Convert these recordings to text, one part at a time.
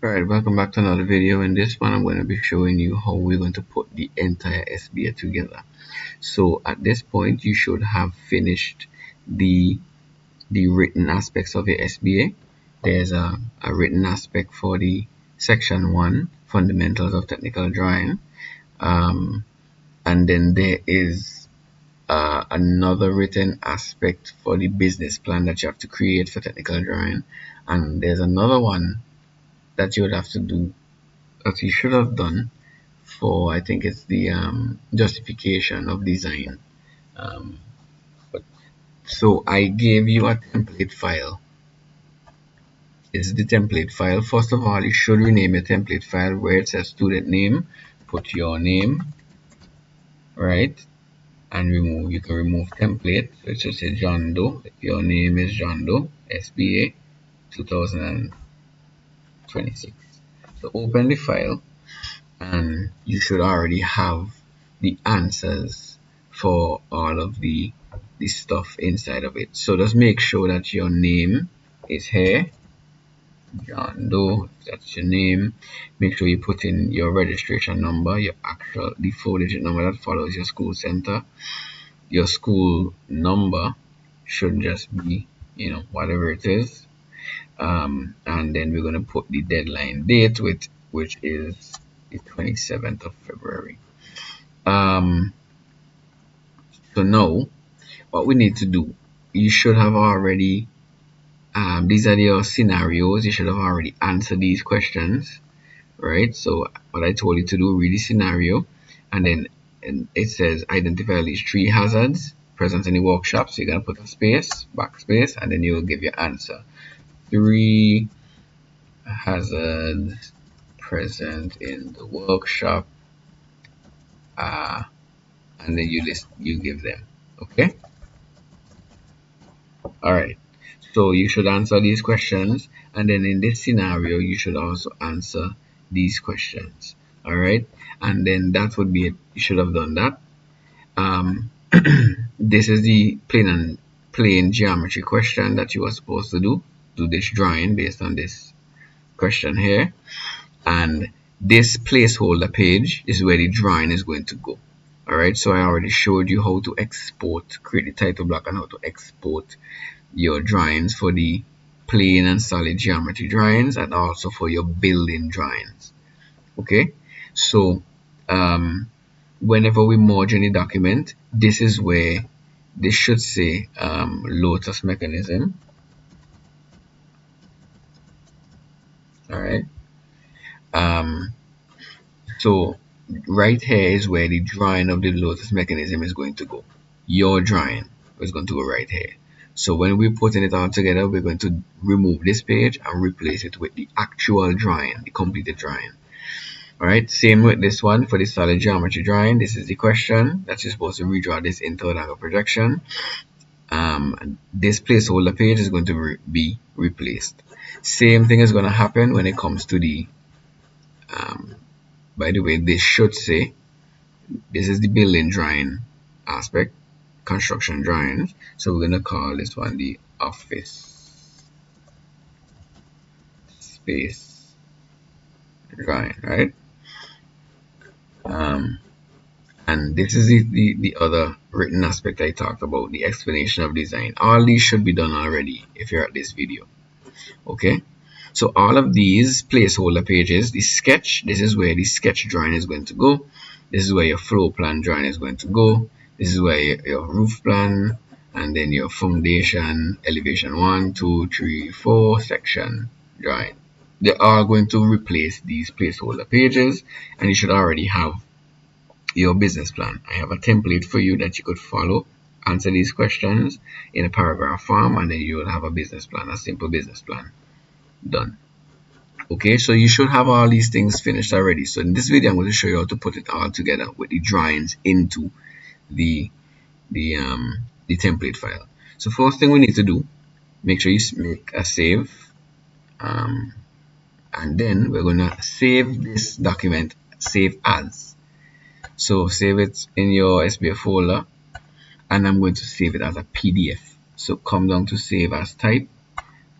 Alright, welcome back to another video. In this one, I'm going to be showing you how we're going to put the entire SBA together. So at this point, you should have finished the written aspects of your SBA. There's a written aspect for the section 1, fundamentals of technical drawing, and then there is another written aspect for the business plan that you have to create for technical drawing, and there's another one that you would have to do, that you should have done, for I think it's the justification of design. um, but so I gave you a template file. This is the template file. First of all, you should rename your template file. Where it says student name, put your name, right? And remove, you can remove template, so it should say John Doe. If your name is John Doe, SBA 2026. So open the file, and you should already have the answers for all of the stuff inside of it. So just make sure that your name is here, John Doe. That's your name. Make sure you put in your registration number, the 4-digit number that follows your school center. Your school number should just be, whatever it is. And then we're going to put the deadline date, which is the 27th of February. So now what we need to do, you should have already, these are your scenarios. You should have already answered these questions, right? So what I told you to do, read the scenario, and then it says identify at least 3 hazards present in the workshop. So you're going to put a space, backspace, and then you will give your answer. 3 hazards present in the workshop, and then you give them. Okay. All right. So you should answer these questions, and then in this scenario, you should also answer these questions. All right. And then that would be it. You should have done that. This is the plane geometry question that you were supposed to do this drawing based on this question here. And this placeholder page is where the drawing is going to go. All right, so I already showed you how to create the title block, and how to export your drawings for the plane and solid geometry drawings, and also for your building drawings. Okay, so whenever we merge any document, this is where this should say lotus mechanism. All right. So right here is where the drawing of the lotus mechanism is going to go. Your drawing is going to go right here. So when we're putting it all together, we're going to remove this page and replace it with the actual drawing, the completed drawing. All right, same with this one for the solid geometry drawing. This is the question that you're supposed to redraw this into an angle projection. This placeholder page is going to be replaced. Same thing is going to happen when it comes to the by the way, this should say, this is the building drawing aspect, construction drawings. So we're going to call this one the office space drawing, right? And this is the other written aspect I talked about, the explanation of design. All these should be done already if you're at this video. Okay, so all of these placeholder pages, the sketch, this is where the sketch drawing is going to go. This is where your floor plan drawing is going to go. This is where your roof plan, and then your foundation, elevation 1, 2, 3, 4 section drawing. They are going to replace these placeholder pages, and you should already have your business plan. I have a template for you that you could follow, answer these questions in a paragraph form, and then you will have a business plan, a simple business plan done. Okay, so you should have all these things finished already. So in this video, I'm going to show you how to put it all together with the drawings into the template file. So first thing we need to do, make sure you make a save, and then we're going to save this document, save as. So save it in your SBA folder, and I'm going to save it as a PDF. So come down to save as type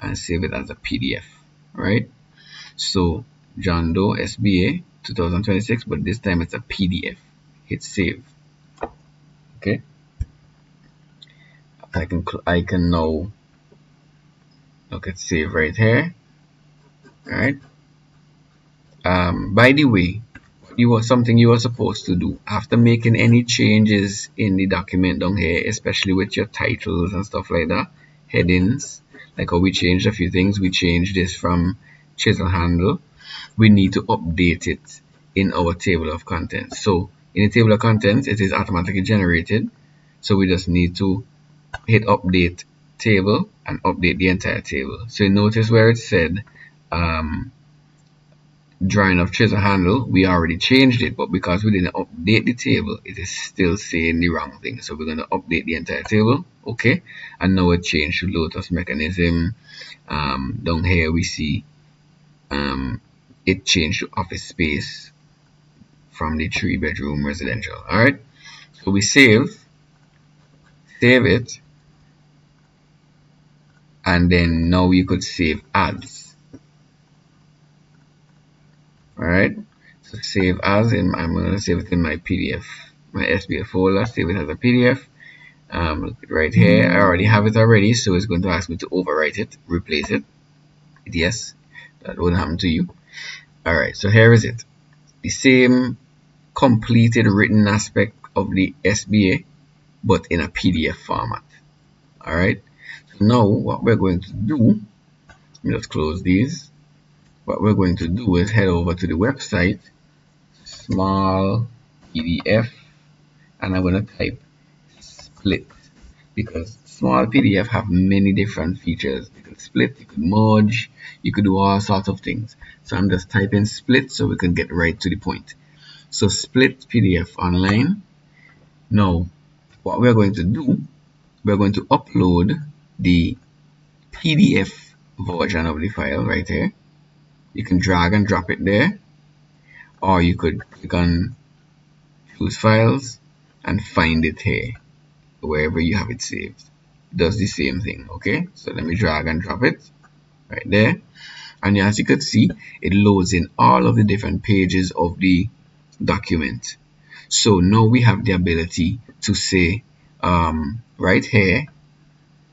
and save it as a PDF, right? So John Doe SBA 2026, but this time it's a PDF. Hit save. Okay, I can now look at save right here. All right. By the way, something you were supposed to do after making any changes in the document down here, especially with your titles and stuff like that, headings, like how we changed a few things. We changed this from chisel handle. We need to update it in our table of contents. So in the table of contents, it is automatically generated. So we just need to hit update table and update the entire table. So you notice where it said drawing of chisel handle, we already changed it, but because we didn't update the table, it is still saying the wrong thing. So we're going to update the entire table. Okay, and now it changed to lotus mechanism. Down here we see it changed to office space from the 3-bedroom residential. All right, so we save it, and then now you could save as. All right, so save as in, I'm going to save it in my PDF, my SBA folder, save it as a PDF. Right here, I already have it already, so it's going to ask me to overwrite it, replace it. Yes, that wouldn't happen to you. All right, so here is it, the same completed written aspect of the SBA, but in a PDF format. All right, so now what we're going to do, let me just close these. What we're going to do is head over to the website, small PDF, and I'm going to type split, because small PDF have many different features. You could split, you could merge, you could do all sorts of things. So I'm just typing split so we can get right to the point. So split PDF online. Now what we're going to do, we're going to upload the PDF version of the file right here. You can drag and drop it there, or you could click on choose files and find it here wherever you have it saved. It does the same thing. Okay, so let me drag and drop it right there, and as you could see, it loads in all of the different pages of the document. So now we have the ability to say right here,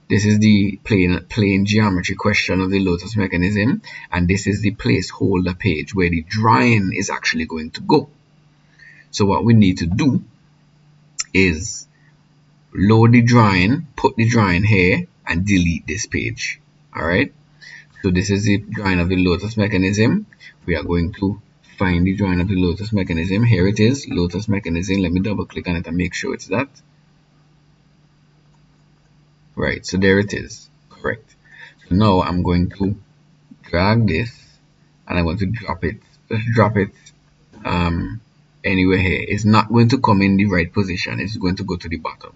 this is the plane geometry question of the lotus mechanism, and this is the placeholder page where the drawing is actually going to go. So what we need to do is load the drawing, put the drawing here, and delete this page. All right, so this is the drawing of the lotus mechanism. We are going to find the drawing of the lotus mechanism. Here it is, lotus mechanism. Let me double click on it and make sure it's that. Right, so there it is, correct. So now I'm going to drag this and I'm going to drop it. Just drop it anywhere here. It's not going to come in the right position. It's going to go to the bottom.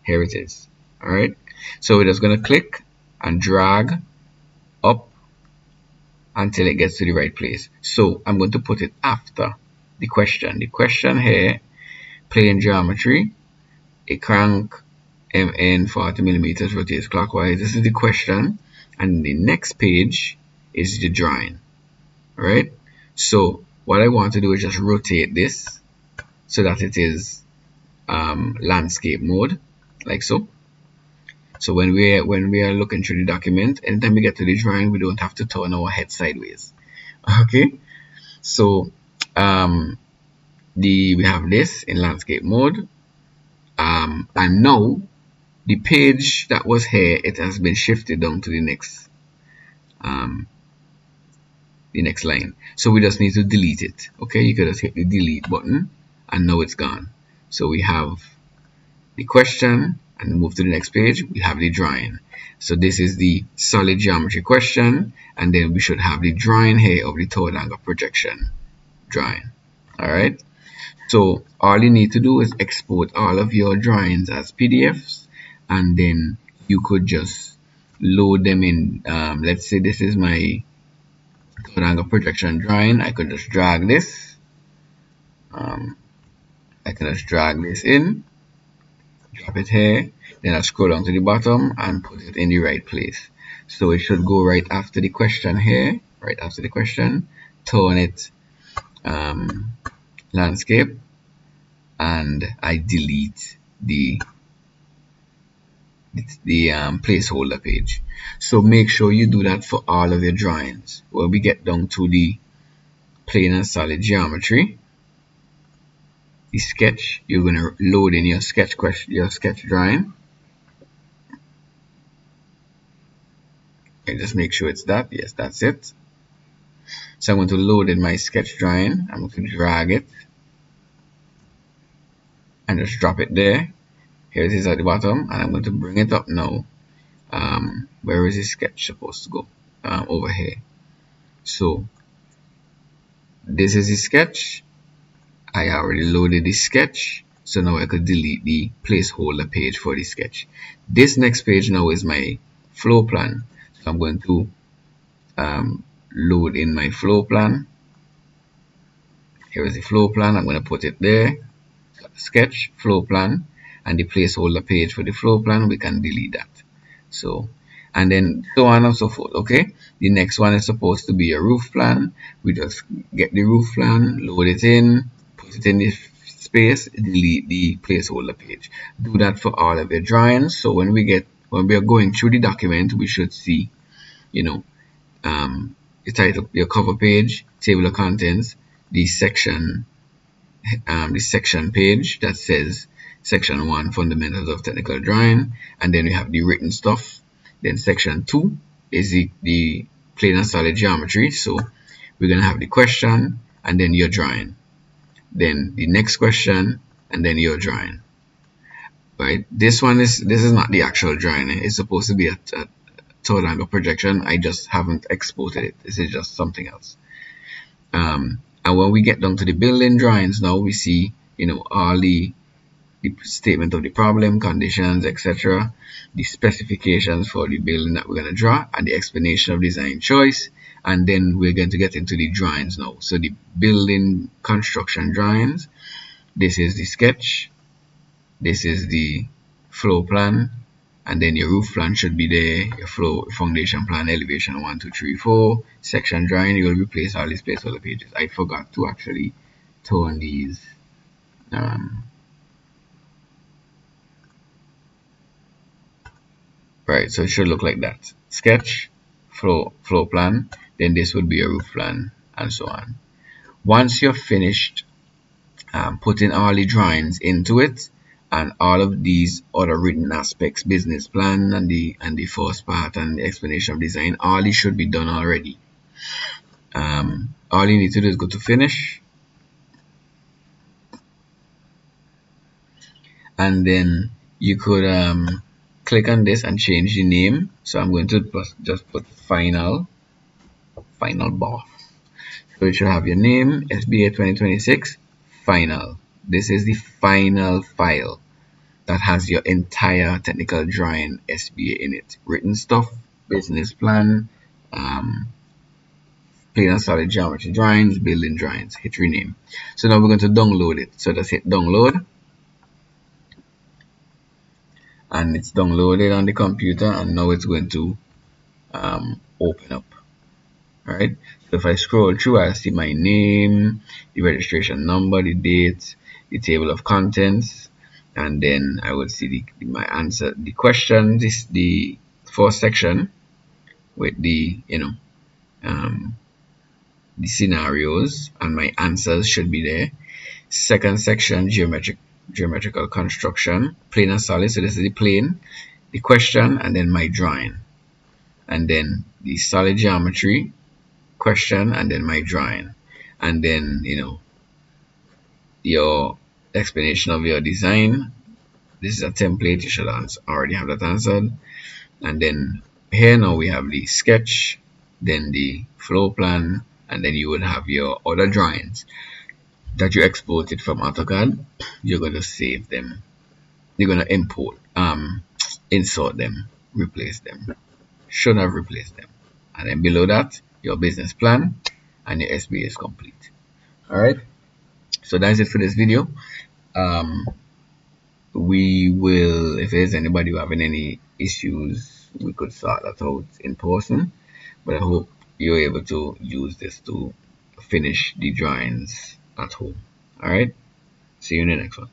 Here it is. All right, so we're just going to click and drag up until it gets to the right place. So I'm going to put it after the question. The question here, plane geometry, a crank MN 40 millimeters rotates clockwise. This is the question, and the next page is the drawing. All right, so what I want to do is just rotate this so that it is landscape mode, like so. So when we are looking through the document, anytime we get to the drawing, we don't have to turn our head sideways. Okay, so we have this in landscape mode, and now the page that was here, it has been shifted down to the next line. So we just need to delete it. Okay, you could just hit the delete button and now it's gone. So we have the question and move to the next page. We have the drawing. So this is the solid geometry question, and then we should have the drawing here of the third angle projection drawing. All right, so all you need to do is export all of your drawings as PDFs, and then you could just load them in. Let's say this is my third angle projection drawing. I could just drag this. I can just drag this in, drop it here, then I scroll down to the bottom and put it in the right place. So it should go right after the question here, right after the question, turn it landscape, and I delete the placeholder page. So make sure you do that for all of your drawings. When we get down to the plane and solid geometry, the sketch, you're going to load in your sketch drawing. Okay, just make sure it's that. Yes, that's it. So I'm going to load in my sketch drawing. I'm going to drag it and just drop it there. Here it is at the bottom, and I'm going to bring it up now. Where is the sketch supposed to go? Over here. So this is the sketch. I already loaded the sketch, so now I could delete the placeholder page for the sketch. This next page now is my floor plan. So I'm going to load in my floor plan. Here is the floor plan. I'm going to put it there. Sketch, floor plan, and the placeholder page for the floor plan, we can delete that. So, and then so on and so forth. Okay, the next one is supposed to be a roof plan. We just get the roof plan, load it in, put it in the space, delete the placeholder page. Do that for all of your drawings. So when we are going through the document, we should see, the title, your cover page, table of contents, the section page that says section 1, fundamentals of technical drawing, and then we have the written stuff. Then section 2 is the plane and solid geometry. So we're going to have the question and then your drawing, then the next question, and then your drawing. Right, this is not the actual drawing. It's supposed to be a third angle projection. I just haven't exported it. This is just something else. And when we get down to the building drawings, now we see, all the statement of the problem, conditions, etc., the specifications for the building that we're going to draw, and the explanation of design choice. And then we're going to get into the drawings now. So the building construction drawings, this is the sketch, this is the floor plan, and then your roof plan should be there, your floor foundation plan, elevation 1, 2, 3, 4, section drawing. You will replace all these placeholder pages. I forgot to actually turn these right, so it should look like that. Sketch, floor plan, then this would be a roof plan, and so on. Once you're finished putting all the drawings into it, and all of these other written aspects, business plan and the first part and the explanation of design, all these should be done already. All you need to do is go to finish, and then you could click on this and change the name. So I'm going to just put final boss. So it should have your name, SBA 2026 final. This is the final file that has your entire technical drawing SBA in it. Written stuff, business plan, plane and solid geometry drawings, building drawings. Hit rename. So now we're going to download it. So just hit download. And it's downloaded on the computer, and now it's going to open up. Alright, so if I scroll through, I see my name, the registration number, the date, the table of contents, and then I would see my answer, the question, the first section with the the scenarios, and my answers should be there. Second section, geometrical construction, plane and solid. So this is the plane, the question, and then my drawing, and then the solid geometry, question, and then my drawing, and then your explanation of your design. This is a template. You should already have that answered. And then here now we have the sketch, then the floor plan, and then you would have your other drawings that you exported from AutoCAD. You're going to save them. You're going to import, insert them, replace them. Should have replaced them. And then below that, your business plan and your SBA is complete. Alright, so that's it for this video. We will, if there's anybody who having any issues, we could sort that out in person. But I hope you're able to use this to finish the drawings at home. All right, see you in the next one.